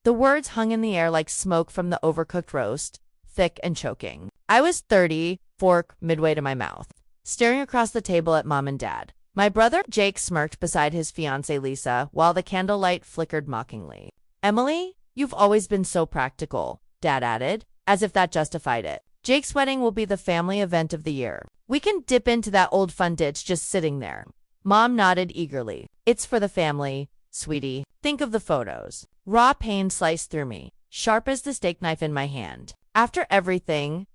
The words hung in the air like smoke from the overcooked roast, thick and choking. I was 30, fork midway to my mouth, staring across the table at Mom and Dad. My brother Jake smirked beside his fiancée Lisa while the candlelight flickered mockingly. "Emily, you've always been so practical," Dad added, as if that justified it. "Jake's wedding will be the family event of the year. We can dip into that old fun ditch just sitting there." Mom nodded eagerly. "It's for the family, sweetie. Think of the photos." Raw pain sliced through me, sharp as the steak knife in my hand. After everything,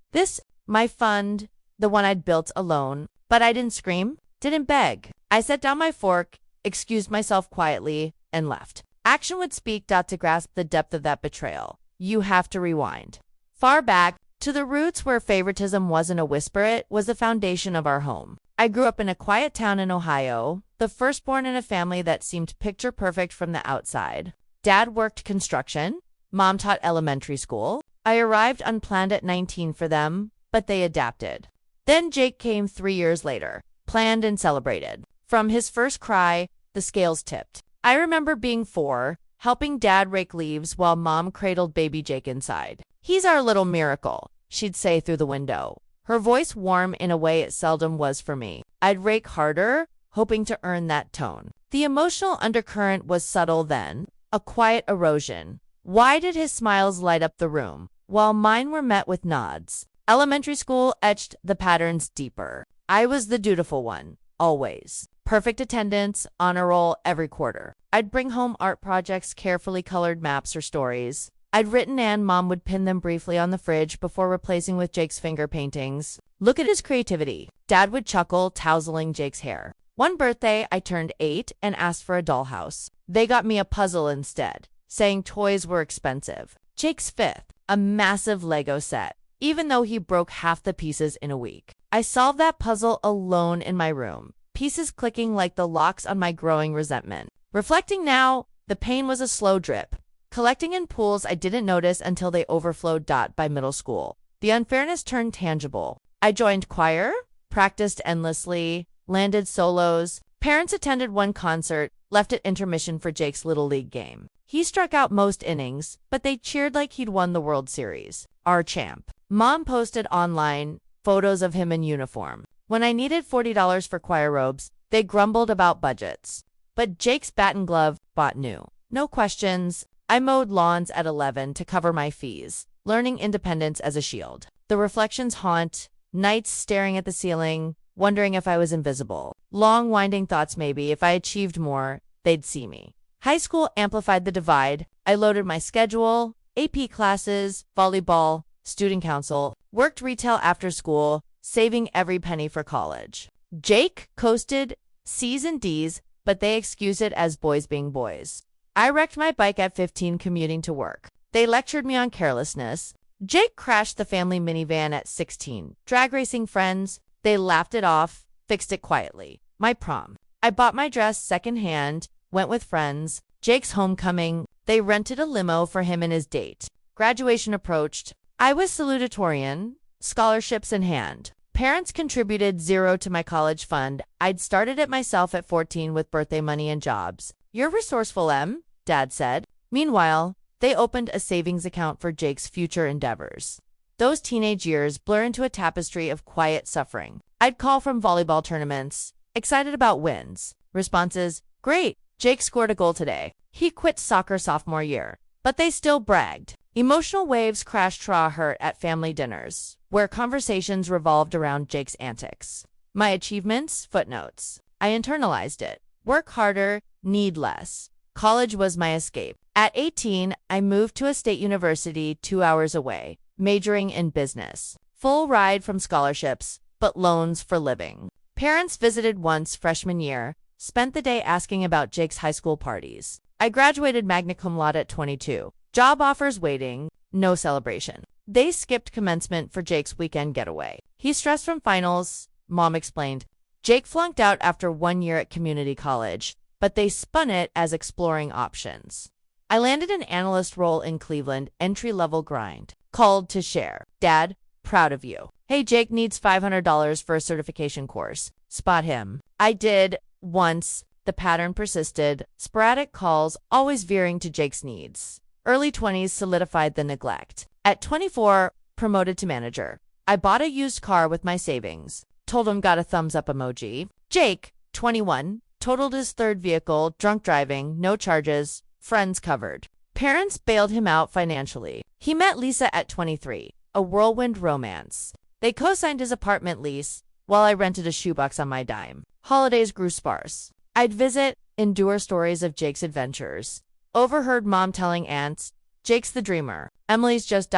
my fund, the one I'd built alone, but I didn't scream, didn't beg. I set down my fork, excused myself quietly, and left. Action would speak. To grasp the depth of that betrayal, you have to rewind. Far back, to the roots where favoritism wasn't a whisper, it was the foundation of our home. I grew up in a quiet town in Ohio, the firstborn in a family that seemed picture perfect from the outside. Dad worked construction, Mom taught elementary school. I arrived unplanned at 19 for them, but they adapted. Then Jake came 3 years later, planned and celebrated. From his first cry, the scales tipped. I remember being 4, helping Dad rake leaves while Mom cradled baby Jake inside. "He's our little miracle," she'd say through the window, her voice warm in a way it seldom was for me. I'd rake harder, hoping to earn that tone. The emotional undercurrent was subtle then, a quiet erosion. Why did his smiles light up the room, while mine were met with nods? Elementary school etched the patterns deeper. I was the dutiful one, always. Perfect attendance, honor roll every quarter. I'd bring home art projects, carefully colored maps or stories. I'd written and Mom would pin them briefly on the fridge before replacing with Jake's finger paintings. "Look at his creativity," Dad would chuckle, tousling Jake's hair. One birthday, I turned 8 and asked for a dollhouse. They got me a puzzle instead, saying toys were expensive. Jake's 5th, a massive Lego set, even though he broke half the pieces in a week. I solved that puzzle alone in my room, pieces clicking like the locks on my growing resentment. Reflecting now, the pain was a slow drip, collecting in pools I didn't notice until they overflowed. By middle school, the unfairness turned tangible. I joined choir, practiced endlessly, landed solos. Parents attended one concert, left at intermission for Jake's Little League game. He struck out most innings, but they cheered like he'd won the World Series. Our champ. Mom posted online photos of him in uniform. When I needed $40 for choir robes, they grumbled about budgets. But Jake's bat and glove bought new. No questions. I mowed lawns at 11 to cover my fees, learning independence as a shield. The reflections haunt, nights staring at the ceiling, wondering if I was invisible. Long winding thoughts maybe if I achieved more, they'd see me. High school amplified the divide. I loaded my schedule, AP classes, volleyball, student council, worked retail after school, saving every penny for college. Jake coasted C's and D's, but they excused it as boys being boys. I wrecked my bike at 15 commuting to work. They lectured me on carelessness. Jake crashed the family minivan at 16. Drag racing friends, they laughed it off, fixed it quietly. My prom. I bought my dress secondhand, went with friends. Jake's homecoming, they rented a limo for him and his date. Graduation approached. I was salutatorian, scholarships in hand. Parents contributed 0 to my college fund. I'd started it myself at 14 with birthday money and jobs. "You're resourceful, Em," Dad said. Meanwhile, they opened a savings account for Jake's future endeavors. Those teenage years blur into a tapestry of quiet suffering. I'd call from volleyball tournaments, excited about wins. Responses, "Great, Jake scored a goal today. He quit soccer sophomore year." But they still bragged. Emotional waves crashed raw hurt at family dinners, where conversations revolved around Jake's antics. My achievements, footnotes. I internalized it. Work harder, need less. College was my escape. At 18, I moved to a state university 2 hours away, majoring in business. Full ride from scholarships, but loans for living. Parents visited once freshman year, spent the day asking about Jake's high school parties. I graduated magna cum laude at 22. Job offers waiting, no celebration. They skipped commencement for Jake's weekend getaway. He stressed from finals, Mom explained. Jake flunked out after 1 year at community college, but they spun it as exploring options. I landed an analyst role in Cleveland, entry-level grind. Called to share. "Dad, proud of you. Hey, Jake needs $500 for a certification course. Spot him." I did, once. The pattern persisted. Sporadic calls, always veering to Jake's needs. Early 20s solidified the neglect. At 24, promoted to manager. I bought a used car with my savings. Told him got a thumbs up emoji. Jake, 21, totaled his third vehicle, drunk driving, no charges, friends covered. Parents bailed him out financially. He met Lisa at 23, a whirlwind romance. They co-signed his apartment lease while I rented a shoebox on my dime. Holidays grew sparse. I'd visit, endure stories of Jake's adventures. Overheard mom telling aunts, Jake's the dreamer. Emily's just ...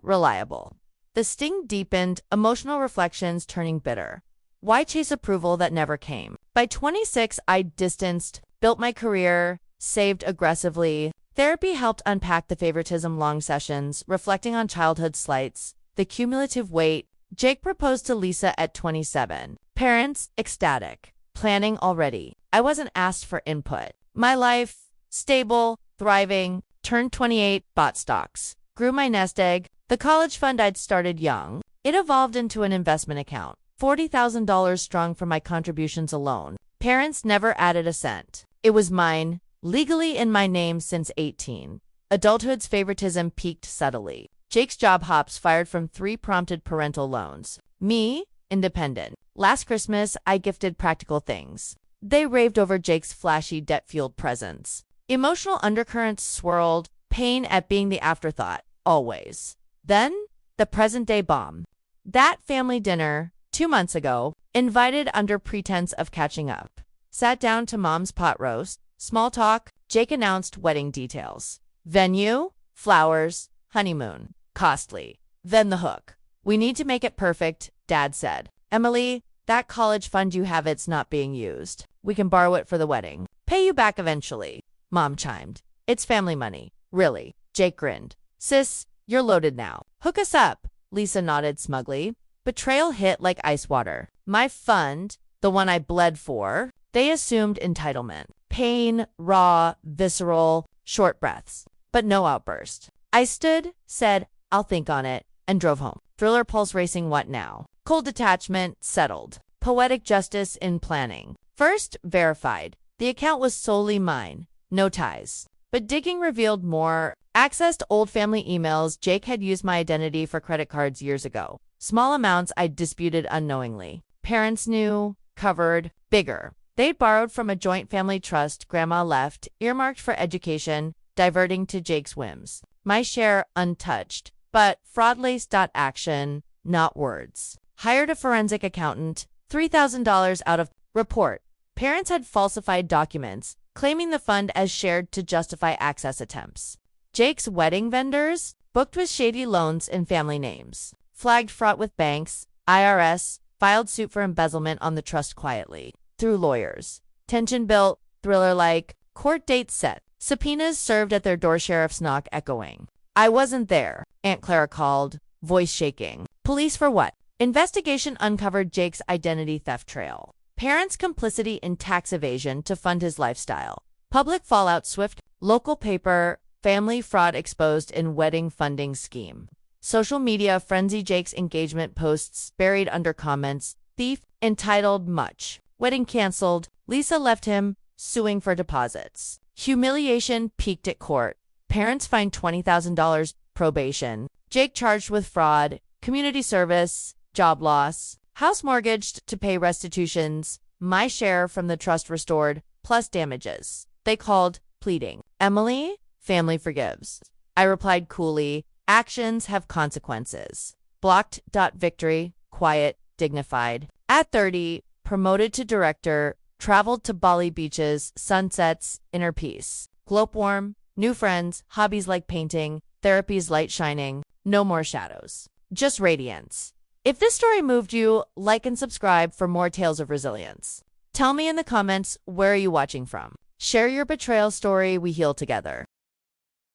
reliable. The sting deepened, emotional reflections turning bitter. Why chase approval that never came? By 26, I distanced, built my career, saved aggressively. Therapy helped unpack the favoritism long sessions, reflecting on childhood slights, the cumulative weight. Jake proposed to Lisa at 27. Parents, ecstatic. Planning already. I wasn't asked for input. My life, stable, thriving. Turned 28, bought stocks. Grew my nest egg. The college fund I'd started young. It evolved into an investment account. $40,000 strong from my contributions alone. Parents never added a cent. It was mine, legally in my name since 18. Adulthood's favoritism peaked subtly. Jake's job hops fired from 3 prompted parental loans. Me, independent. Last Christmas, I gifted practical things. They raved over Jake's flashy, debt-fueled presents. Emotional undercurrents swirled, pain at being the afterthought, always. Then, the present-day bomb. That family dinner, 2 months ago, invited under pretense of catching up. Sat down to mom's pot roast. Small talk. Jake announced wedding details. Venue, flowers, honeymoon. Costly. Then the hook. We need to make it perfect, Dad said. Emily, that college fund you have, it's not being used. We can borrow it for the wedding. Pay you back eventually. Mom chimed. It's family money. Really? Jake grinned. Sis, you're loaded now. Hook us up. Lisa nodded smugly. Betrayal hit like ice water. My fund, the one I bled for, they assumed entitlement. Pain, raw, visceral, short breaths. But no outburst. I stood, said, I'll think on it, and drove home. Thriller pulse racing. What now? Cold detachment, settled. Poetic justice in planning. First, verified. The account was solely mine. No ties. But digging revealed more. Accessed old family emails. Jake had used my identity for credit cards years ago. Small amounts I disputed unknowingly. Parents knew. Covered. Bigger. They'd borrowed from a joint family trust Grandma left, earmarked for education, diverting to Jake's whims. My share untouched. But fraud-laced action, not words. Hired a forensic accountant. $3,000 out of report. Parents had falsified documents, claiming the fund as shared to justify access attempts. Jake's wedding vendors, booked with shady loans in family names. Flagged fraught with banks. IRS filed suit for embezzlement on the trust quietly. Through lawyers. Tension built, thriller-like. Court dates set. Subpoenas served at their door. Sheriff's knock echoing. I wasn't there, Aunt Clara called, voice shaking. Police for what? Investigation uncovered Jake's identity theft trail. Parents' complicity in tax evasion to fund his lifestyle. Public fallout swift. Local paper, family fraud exposed in wedding funding scheme. Social media frenzy. Jake's engagement posts buried under comments. Thief, entitled much. Wedding canceled. Lisa left him, suing for deposits. Humiliation peaked at court. Parents fined $20,000, probation. Jake charged with fraud, community service, job loss. House mortgaged to pay restitutions. My share from the trust restored, plus damages. They called, pleading. Emily, family forgives. I replied coolly, actions have consequences. Blocked. Victory, quiet, dignified. At 30, promoted to director, traveled to Bali beaches, sunsets, inner peace. Globewarm, new friends, hobbies like painting, therapy's light shining, no more shadows. Just radiance. If this story moved you, like and subscribe for more tales of resilience. Tell me in the comments, where are you watching from? Share your betrayal story, we heal together.